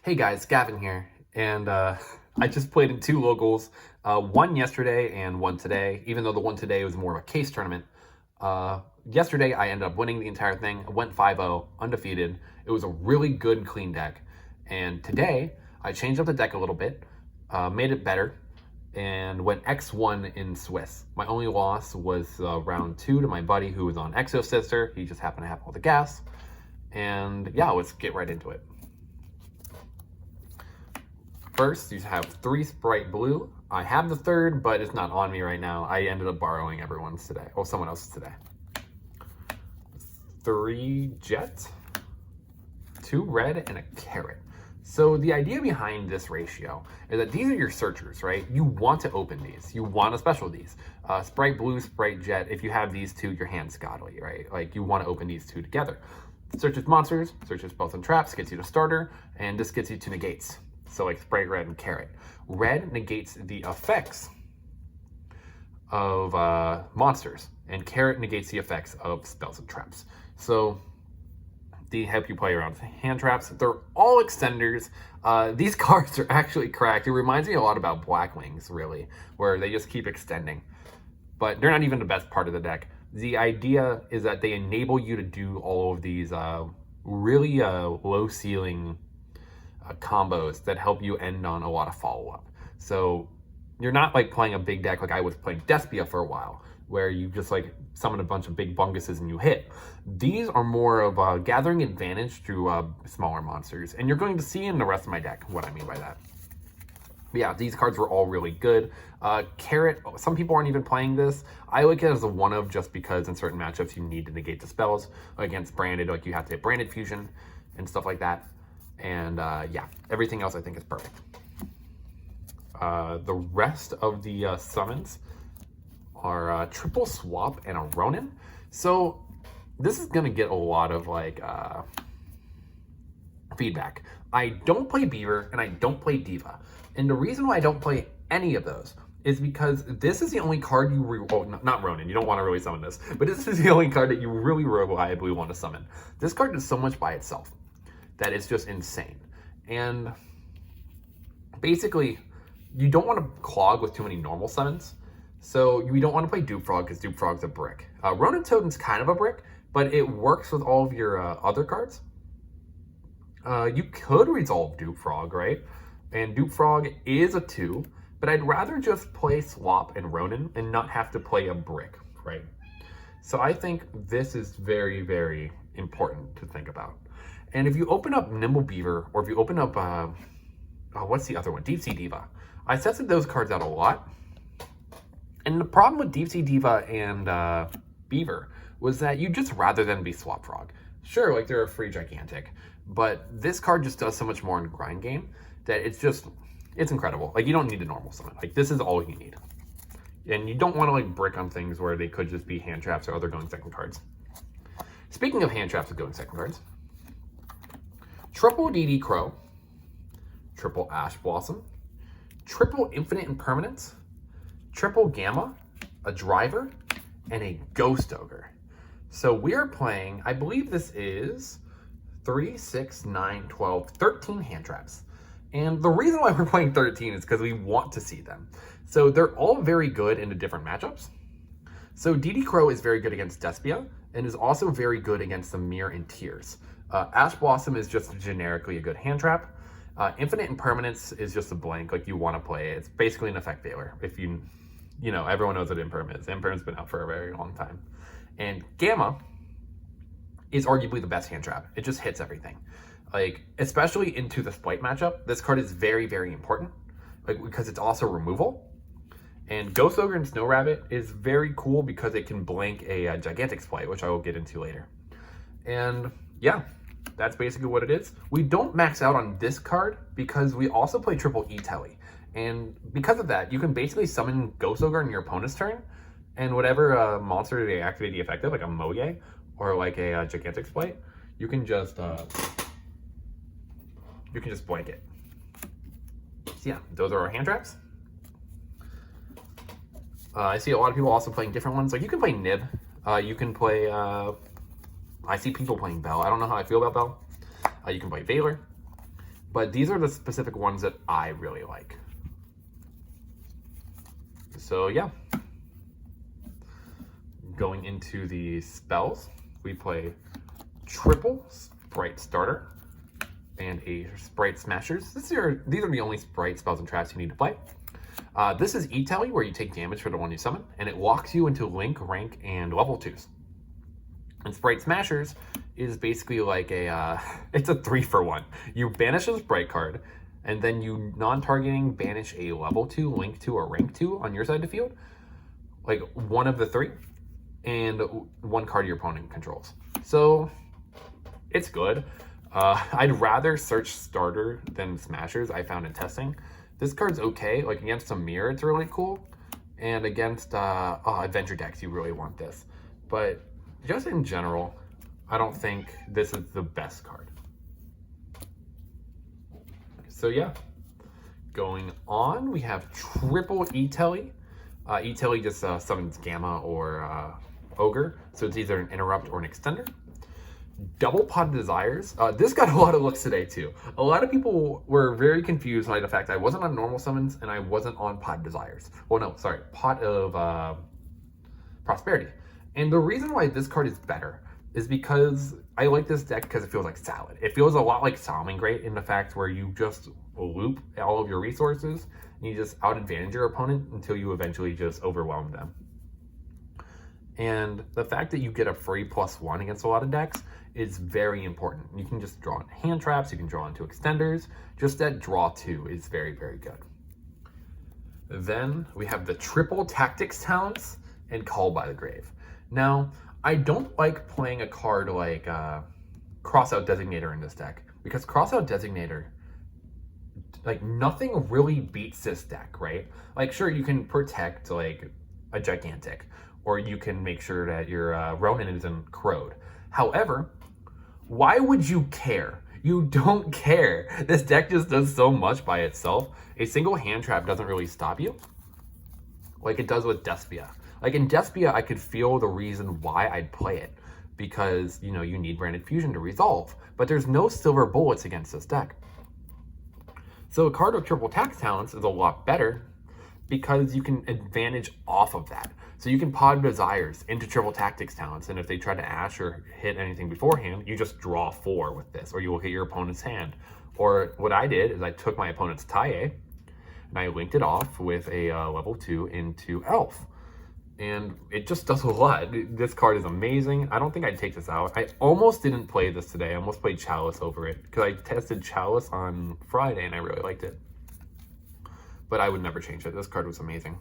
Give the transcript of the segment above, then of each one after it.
Hey guys, Gavin here, and I just played in two locals, one yesterday and one today, even though the one today was more of a case tournament. Yesterday I ended up winning the entire thing. I went 5-0, undefeated. It was a really good, clean deck. And today I changed up the deck a little bit, made it better, and went X1 in Swiss. My only loss was round 2 to my buddy who was on Exo Sister. He just happened to have all the gas. And yeah, let's get right into it. First, you have 3 Spright Blue. I have the third, but it's not on me right now. I ended up borrowing everyone's today, or someone else's today. 3 Jet, 2 Red, and a Carrot. So the idea behind this ratio is that these are your searchers, right? You want to open these. You want to special these. Spright Blue, Spright Jet, if you have these two, your hand's godly, right? Like you want to open these two together. Searches monsters, searches spells and traps, gets you to starter, and this gets you to negates. So like Spright Red and Carrot. Red negates the effects of monsters, and Carrot negates the effects of spells and traps. So they help you play around hand traps. They're all extenders. These cards are actually cracked. It reminds me a lot about Black Wings, really, where they just keep extending. But they're not even the best part of the deck. The idea is that they enable you to do all of these really low ceiling combos that help you end on a lot of follow-up. So you're not like playing a big deck like I was playing Despia for a while, where you just like summon a bunch of big bunguses and you hit. These are more of gathering advantage through smaller monsters, and you're going to see in the rest of my deck what I mean by that. But yeah, these cards were all really good. Carrot, some people aren't even playing this. I like it as a one of just because in certain matchups you need to negate the spells. Against Branded, like you have to hit Branded Fusion and stuff like that. And yeah, everything else I think is perfect. The rest of the summons are triple swap and a Ronin. So this is gonna get a lot of like feedback. I don't play Beaver and I don't play Diva. And the reason why I don't play any of those is because this is the only card you, not Ronin, you don't want to really summon this, but this is the only card that you really reliably want to summon. This card does so much by itself that it's just insane. And basically, you don't want to clog with too many normal summons. So you don't want to play Dupe Frog because Dupe Frog's a brick. Ronin Totem's kind of a brick, but it works with all of your other cards. You could resolve Dupe Frog, right? And Dupe Frog is a 2, but I'd rather just play Swap and Ronin and not have to play a brick, right? So I think this is very, very important to think about. And if you open up Nimble Beaver, or if you open up, what's the other one? Deep Sea Diva. I tested those cards out a lot. And the problem with Deep Sea Diva and Beaver was that you just rather than be Swap Frog. Sure, like they're a free gigantic, but this card just does so much more in the grind game that it's incredible. Like you don't need a normal summon. Like this is all you need. And you don't want to like brick on things where they could just be hand traps or other going second cards. Speaking of hand traps and going second cards, triple DD Crow, triple Ash Blossom, triple Infinite Impermanence, triple Gamma, a Driver, and a Ghost Ogre. So we're playing, I believe this is 3, 6, 9, 12, 13 hand traps. And the reason why we're playing 13 is because we want to see them. So they're all very good into different matchups. So DD Crow is very good against Despia and is also very good against the Mirror and Tears. Ash Blossom is just generically a good hand trap. Infinite Impermanence is just a blank, like you want to play it. It's basically an effect veiler. If you know, everyone knows what Impermanence is. Impermanence has been out for a very long time. And Gamma is arguably the best hand trap. It just hits everything. Like, especially into the Spright matchup, this card is very, very important, like because it's also removal. And Ghost Ogre and Snow Rabbit is very cool because it can blank a gigantic Spright, which I will get into later. And yeah, that's basically what it is. We don't max out on this card because we also play triple E-Telly. And because of that, you can basically summon Ghost Ogre on your opponent's turn, and whatever monster they activate the effect of, like a Moye or like a gigantic Spright, you can just blank it. So yeah, those are our hand traps. I see a lot of people also playing different ones. Like you can play Nib. You can play, I see people playing Bell. I don't know how I feel about Bell. You can play Veiler. But these are the specific ones that I really like. So yeah. Going into the spells, we play triple Spright starter and a Spright smashers. These are the only Spright spells and traps you need to play. This is E-Telly, where you take damage for the one you summon, and it locks you into link, rank, and level 2s. And Spright smashers is basically like it's a 3-for-1. You banish a Spright card, and then you non-targeting banish a level 2, link 2, or rank 2 on your side of the field, like one of the 3, and one card your opponent controls. So it's good. I'd rather search starter than smashers, I found in testing. This card's okay, like against a mirror it's really cool, and against adventure decks you really want this. But just in general, I don't think this is the best card. So yeah, going on, we have triple E-Telly. E-Telly just summons Gamma or Ogre, so it's either an interrupt or an extender. Double Pot of Desires. This got a lot of looks today too. A lot of people were very confused by the fact I wasn't on normal summons and I wasn't on Pot of Desires. Well, no, sorry, Pot of Prosperity. And the reason why this card is better is because I like this deck because it feels like salad. It feels a lot like Salmon Great in the fact where you just loop all of your resources and you just out advantage your opponent until you eventually just overwhelm them. And the fact that you get a free +1 against a lot of decks is very important. You can just draw into hand traps, you can draw into extenders. Just that draw 2 is very, very good. Then we have the triple tactics talents and Call by the Grave. Now, I don't like playing a card like Crossout Designator in this deck, because Crossout Designator, like, nothing really beats this deck, right? Like, sure, you can protect like a Gigantic, or you can make sure that your Ronin isn't crowed. However, why would you care? You don't care. This deck just does so much by itself. A single hand trap doesn't really stop you, like it does with Despia. Like in Despia, I could feel the reason why I'd play it, because, you know, you need Branded Fusion to resolve, but there's no silver bullets against this deck. So a card with triple tax talents is a lot better because you can advantage off of that. So you can Pod Desires into triple tactics talents, and if they try to ash or hit anything beforehand, you just draw 4 with this, or you will hit your opponent's hand. Or what I did is I took my opponent's Taie, and I linked it off with a level 2 into Elf. And it just does a lot. This card is amazing. I don't think I'd take this out. I almost didn't play this today. I almost played Chalice over it, because I tested Chalice on Friday, and I really liked it. But I would never change it. This card was amazing.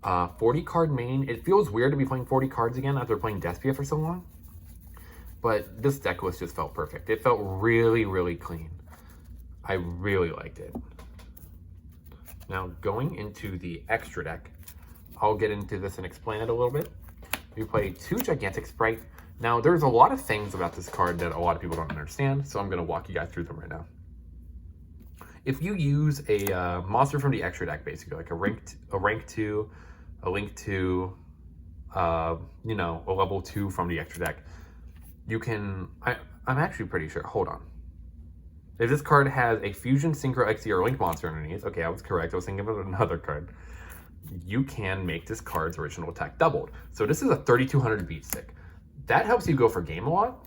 40 card main. It feels weird to be playing 40 cards again after playing Despia for so long. But this deck list just felt perfect. It felt really, really clean. I really liked it. Now going into the extra deck, I'll get into this and explain it a little bit. We play 2 Gigantic Spright. Now there's a lot of things about this card that a lot of people don't understand, so I'm going to walk you guys through them right now. If you use a monster from the extra deck, basically like a rank 2, a link 2, you know, a level 2 from the extra deck, you can, I'm actually pretty sure, hold on. If this card has a Fusion, Synchro, XD, or Link monster underneath, okay, I was correct, I was thinking of another card, you can make this card's original attack doubled. So this is a 3200 beat stick. That helps you go for game a lot.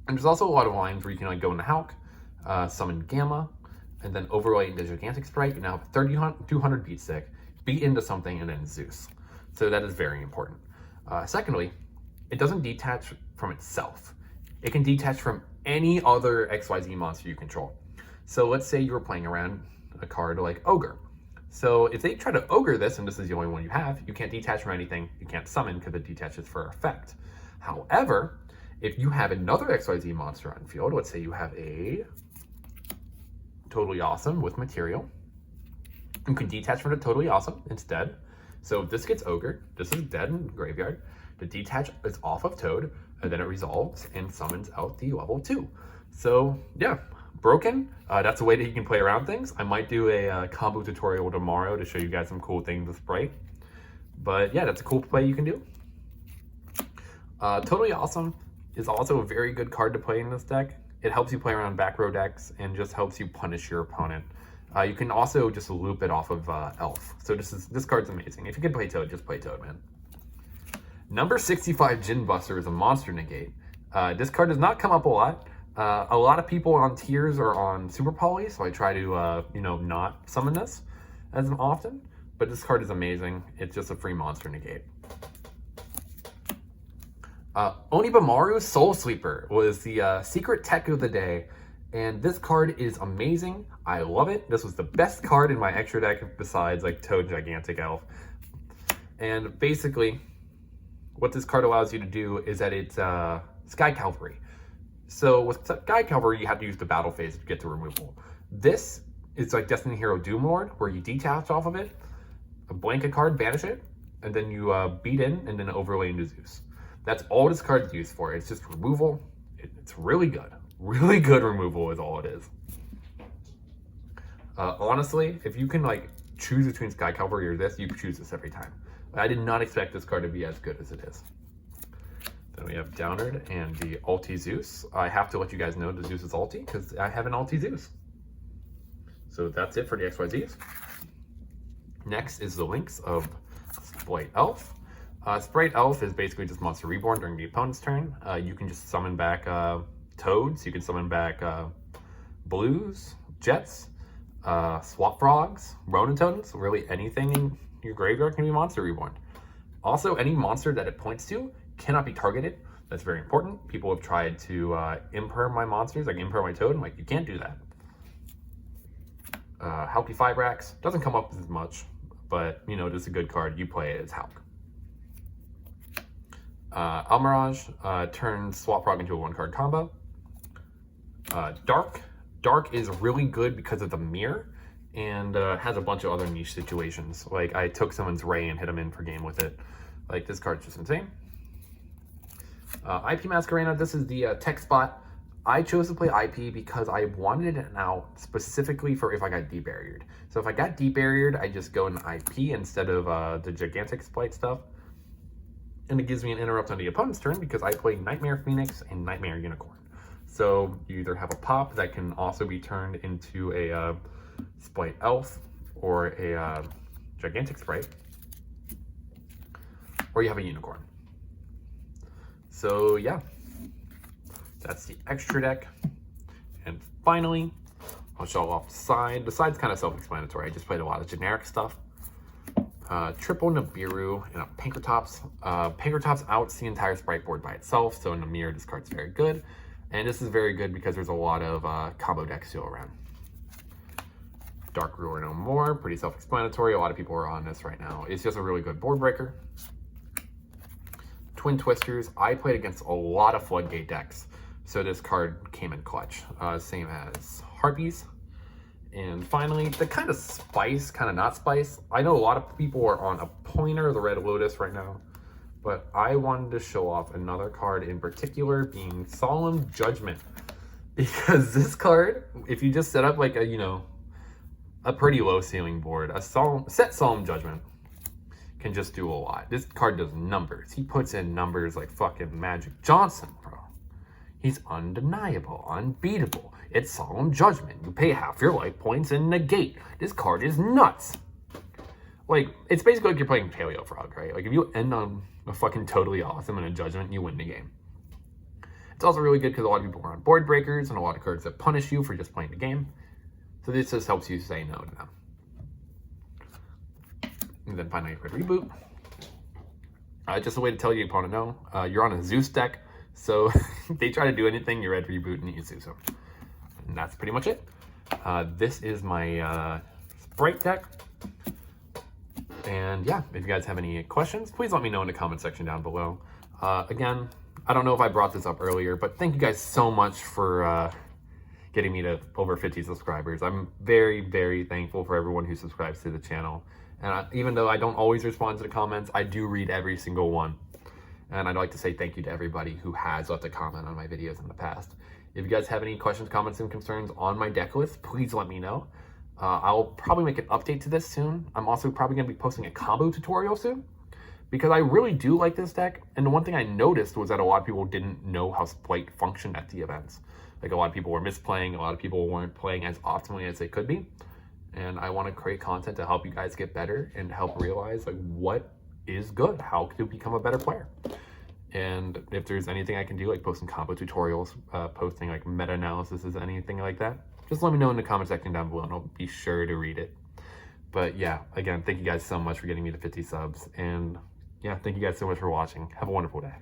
And there's also a lot of lines where you can like go into Hulk, summon Gamma, and then overlay into Gigantic Spright. You now have a 3200 beat stick, beat into something, and then Zeus. So that is very important. Secondly, it doesn't detach from itself. It can detach from any other XYZ monster you control. So let's say you were playing around a card like Ogre. So if they try to Ogre this, and this is the only one you have, you can't detach from anything, you can't summon because it detaches for effect. However, if you have another XYZ monster on field, let's say you have a Totally Awesome with material, you can detach from the Totally Awesome instead. So if this gets Ogre, this is dead in graveyard, the detach is off of Toad, and then it resolves and summons out the level 2. So yeah, broken. That's a way that you can play around things. I might do a combo tutorial tomorrow to show you guys some cool things with Spright. But yeah, that's a cool play you can do. Totally Awesome is also a very good card to play in this deck. It helps you play around back row decks and just helps you punish your opponent. You can also just loop it off of Elf. So this card's amazing. If you can play Toad, just play Toad, man. Number 65 Gin Buster is a monster negate. This card does not come up a lot. A lot of people on tiers are on Super Poly, so I try to, not summon this as often. But this card is amazing. It's just a free monster negate. Onibamaru Soul Sleeper was the secret tech of the day. And this card is amazing. I love it. This was the best card in my extra deck besides like Toad Gigantic Elf. And basically, what this card allows you to do is that it's Sky Cavalry. So with Sky Cavalry, you have to use the battle phase to get to removal. This is like Destiny Hero Doom Lord, where you detach off of it, blank a card, banish it, and then you beat in and then overlay into Zeus. That's all this card's used for. It's just removal. It's really good. Really good removal is all it is. Honestly, if you can like choose between Sky Cavalry or this, you choose this every time. I did not expect this card to be as good as it is. Then we have Downard and the Ulti Zeus. I have to let you guys know the Zeus is Ulti because I have an Ulti Zeus. So that's it for the XYZs. Next is the links of Spright Elf. Spright Elf is basically just Monster Reborn during the opponent's turn. You can just summon back Toads, you can summon back Blues, Jets, Swap Frogs, Ronin Totems, really anything in your graveyard can be Monster Reborn. Also, any monster that it points to cannot be targeted. That's very important. People have tried to imperm my monsters, like imperm my Toad, and like, you can't do that. Halki Fibrax doesn't come up as much, but you know, this is a good card. You play it as Halk. Almirage turns Swap Frog into a 1-card combo. Dark is really good because of the mirror and has a bunch of other niche situations. Like I took someone's Ray and hit them in for game with it. Like this card's just insane. IP Masquerena, this is the tech spot. I chose to play IP because I wanted it out specifically for if I got debarriered. So if I got debarriered, I just go in IP instead of the Gigantic Spright stuff. And it gives me an interrupt on the opponent's turn because I play Nightmare Phoenix and Nightmare Unicorn. So you either have a pop that can also be turned into a Spright Elf or a Gigantic Spright, or you have a Unicorn. So yeah, that's the extra deck. And finally, I'll show off the side. The side's kind of self-explanatory. I just played a lot of generic stuff. Triple Nibiru and a Pankratops. Pankratops outs the entire Spright board by itself, so in the mirror, this card's very good. And this is very good because there's a lot of combo decks still around. Dark Ruler No More, pretty self-explanatory. A lot of people are on this right now. It's just a really good board breaker. Twin Twisters, I played against a lot of Floodgate decks, so this card came in clutch. Same as Harpies. And finally, the kind of spice, kind of not spice. I know a lot of people are on a Pointer, the Red Lotus right now, but I wanted to show off another card in particular, being Solemn Judgment. Because this card, if you just set up like a, a pretty low ceiling board, set Solemn Judgment can just do a lot. This card does numbers. He puts in numbers like fucking Magic Johnson, bro. He's undeniable, unbeatable. It's Solemn Judgment. You pay half your life points and negate. This card is nuts. Like, it's basically like you're playing Paleo Frog, right? Like, if you end on a fucking totally awesome and a Judgment, you win the game. It's also really good because a lot of people are on board breakers and a lot of cards that punish you for just playing the game. So this just helps you say no to them. And then finally, Red Reboot. Just a way to tell your opponent no. You're on a Zeus deck, so if they try to do anything, you Red Reboot and you Zeus them. And that's pretty much it. This is my Spright deck. And yeah, if you guys have any questions, please let me know in the comment section down below. Again, I don't know if I brought this up earlier, but thank you guys so much for getting me to over 50 subscribers. I'm very, very thankful for everyone who subscribes to the channel. And even though I don't always respond to the comments, I do read every single one. And I'd like to say thank you to everybody who has left a comment on my videos in the past. If you guys have any questions, comments, and concerns on my deck list, please let me know. I'll probably make an update to this soon. I'm also probably going to be posting a combo tutorial soon, because I really do like this deck. And the one thing I noticed was that a lot of people didn't know how Spright functioned at the events. Like a lot of people were misplaying, a lot of people weren't playing as optimally as they could be. And I want to create content to help you guys get better and help realize like what is good, how to become a better player. And if there's anything I can do, like posting combo tutorials, posting like meta-analysis, anything like that, just let me know in the comment section down below and I'll be sure to read it. But yeah, again, thank you guys so much for getting me to 50 subs. And yeah, thank you guys so much for watching. Have a wonderful day.